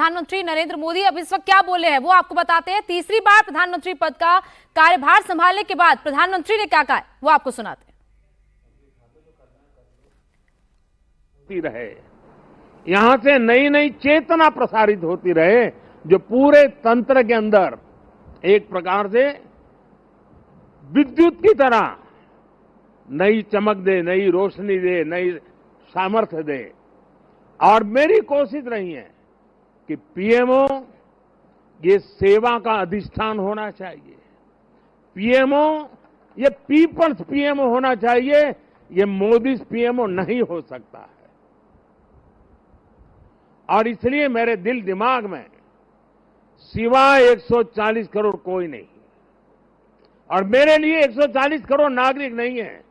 प्रधानमंत्री नरेंद्र मोदी अब इस वक्त क्या बोले हैं वो आपको बताते हैं। तीसरी बार प्रधानमंत्री पद का कार्यभार संभालने के बाद प्रधानमंत्री ने क्या कहा है वो आपको सुनाते हैं। रहे यहां से नई नई चेतना प्रसारित होती रहे जो पूरे तंत्र के अंदर एक प्रकार से विद्युत की तरह नई चमक दे, नई रोशनी दे, नई सामर्थ्य दे। और मेरी कोशिश रही है कि पीएमओ ये सेवा का अधिष्ठान होना चाहिए, पीएमओ ये पीपल्स पीएमओ होना चाहिए, ये मोदी पीएमओ नहीं हो सकता है। और इसलिए मेरे दिल दिमाग में सिवाय 140 करोड़ कोई नहीं, और मेरे लिए 140 करोड़ नागरिक नहीं है,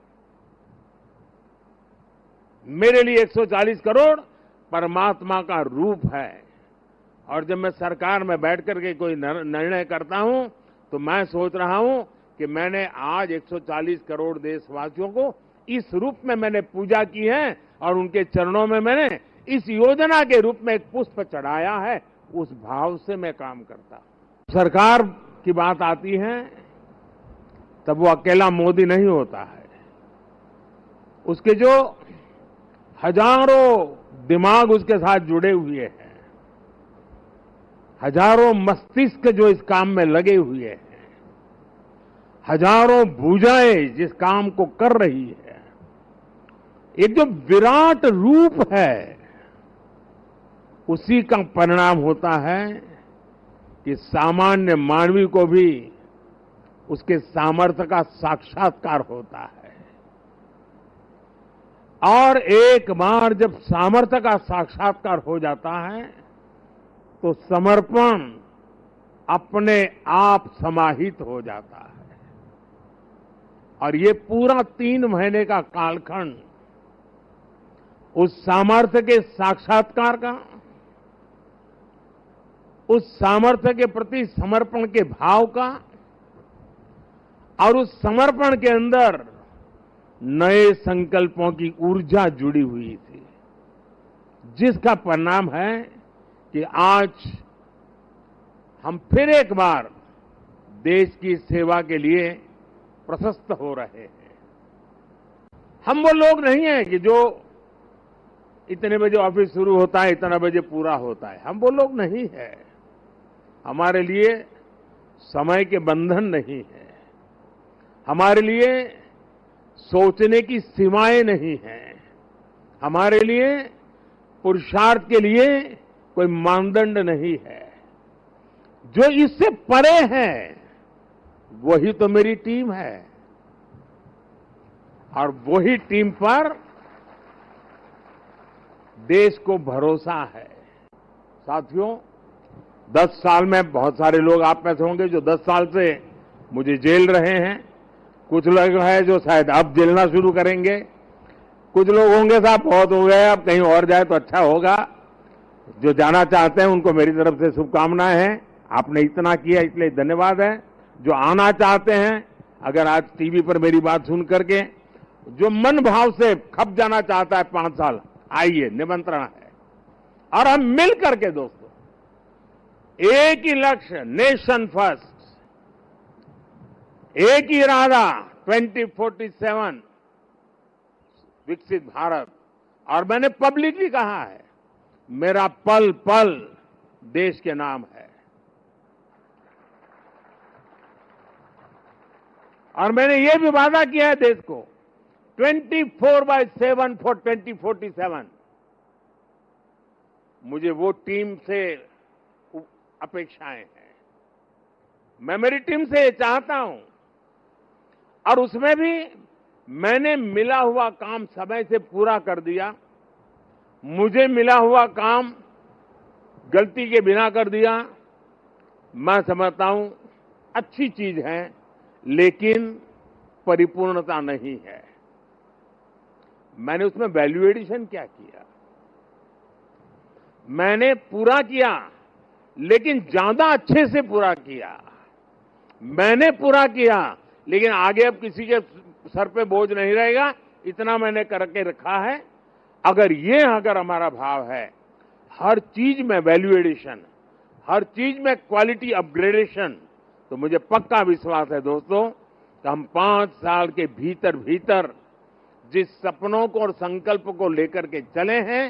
मेरे लिए 140 करोड़ परमात्मा का रूप है। और जब मैं सरकार में बैठ करके कोई निर्णय करता हूं तो मैं सोच रहा हूं कि मैंने आज 140 करोड़ देशवासियों को इस रूप में मैंने पूजा की है और उनके चरणों में मैंने इस योजना के रूप में एक पुष्प चढ़ाया है। उस भाव से मैं काम करता हूं। सरकार की बात आती है तब वो अकेला मोदी नहीं होता है, उसके जो हजारों दिमाग उसके साथ जुड़े हुए हैं, हजारों मस्तिष्क जो इस काम में लगे हुए हैं, हजारों भुजाएं जिस काम को कर रही है, एक जो विराट रूप है, उसी का परिणाम होता है कि सामान्य मानवी को भी उसके सामर्थ्य का साक्षात्कार होता है। और एक बार जब सामर्थ्य का साक्षात्कार हो जाता है तो समर्पण अपने आप समाहित हो जाता है। और ये पूरा 3 महीने का कालखंड उस सामर्थ्य के साक्षात्कार का, उस सामर्थ्य के प्रति समर्पण के भाव का, और उस समर्पण के अंदर नए संकल्पों की ऊर्जा जुड़ी हुई थी, जिसका परिणाम है कि आज हम फिर एक बार देश की सेवा के लिए प्रशस्त हो रहे हैं। हम वो लोग नहीं हैं कि जो इतने बजे ऑफिस शुरू होता है, इतना बजे पूरा होता है, हम वो लोग नहीं है। हमारे लिए समय के बंधन नहीं है, हमारे लिए सोचने की सीमाएं नहीं हैं, हमारे लिए पुरुषार्थ के लिए कोई मानदंड नहीं है। जो इससे परे है वही तो मेरी टीम है, और वही टीम पर देश को भरोसा है। साथियों, 10 साल में बहुत सारे लोग आप में से होंगे जो 10 साल से मुझे जेल रहे हैं, कुछ लोग हैं जो शायद अब जेलना शुरू करेंगे, कुछ लोग होंगे साहब बहुत हो गए अब कहीं और जाए तो अच्छा होगा। जो जाना चाहते हैं उनको मेरी तरफ से शुभकामनाएं हैं। आपने इतना किया इसलिए धन्यवाद है। जो आना चाहते हैं, अगर आज टीवी पर मेरी बात सुन करके जो मन भाव से खप जाना चाहता है 5 साल, आइए, निमंत्रण है। और हम मिल करके दोस्तों एक ही लक्ष्य, नेशन फर्स्ट, एक ही इरादा, 2047 विकसित भारत। और मैंने पब्लिकली कहा है मेरा पल पल देश के नाम है, और मैंने ये भी वादा किया है देश को 24/7 फॉर 2047। मुझे वो टीम से अपेक्षाएं हैं, मैं मेरी टीम से चाहता हूं, और उसमें भी मैंने मिला हुआ काम समय से पूरा कर दिया, मुझे मिला हुआ काम गलती के बिना कर दिया। मैं समझता हूं अच्छी चीज है, लेकिन परिपूर्णता नहीं है। मैंने उसमें वैल्यू एडिशन क्या किया, मैंने पूरा किया लेकिन ज्यादा अच्छे से पूरा किया। मैंने पूरा किया लेकिन आगे अब किसी के सर पे बोझ नहीं रहेगा, इतना मैंने करके रखा है। अगर हमारा भाव है, हर चीज में वैल्यू एडिशन, हर चीज में क्वालिटी अपग्रेडेशन, तो मुझे पक्का विश्वास है दोस्तों कि हम 5 साल के भीतर भीतर जिस सपनों को और संकल्प को लेकर के चले हैं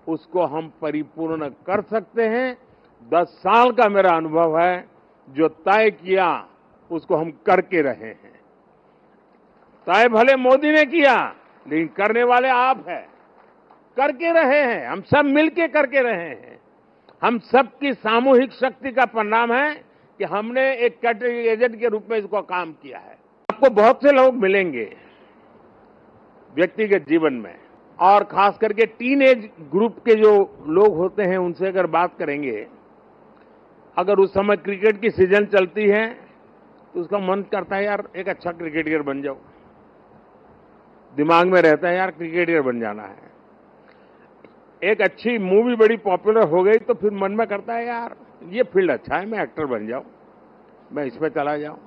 उसको हम परिपूर्ण कर सकते हैं। 10 साल का मेरा अनुभव है, जो तय किया उसको हम करके रहे हैं। तय भले मोदी ने किया, लेकिन करने वाले आप हैं, करके रहे हैं, हम सब मिलके करके रहे हैं। हम सबकी सामूहिक शक्ति का परिणाम है कि हमने एक कैटेगरी एजेंट के रूप में इसको काम किया है। आपको बहुत से लोग मिलेंगे व्यक्तिगत जीवन में, और खास करके टीनेज ग्रुप के जो लोग होते हैं उनसे अगर बात करेंगे, अगर उस समय क्रिकेट की सीजन चलती है तो उसका मन करता है यार एक अच्छा क्रिकेटर बन जाओ, दिमाग में रहता है यार क्रिकेटर बन जाना है। एक अच्छी मूवी बड़ी पॉपुलर हो गई तो फिर मन में करता है यार ये फील्ड अच्छा है, मैं एक्टर बन जाऊं, मैं इस पे चला जाऊं।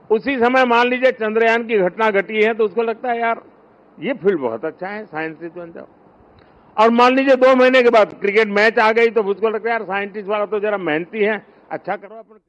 उसी समय मान लीजिए चंद्रयान की घटना घटी है तो उसको लगता है यार ये फील्ड बहुत अच्छा है, साइंटिस्ट बन जाओ। और मान लीजिए 2 महीने के बाद क्रिकेट मैच आ गई तो उसको लगता है यार साइंटिस्ट वाला तो जरा मेहनती है, अच्छा करो अपन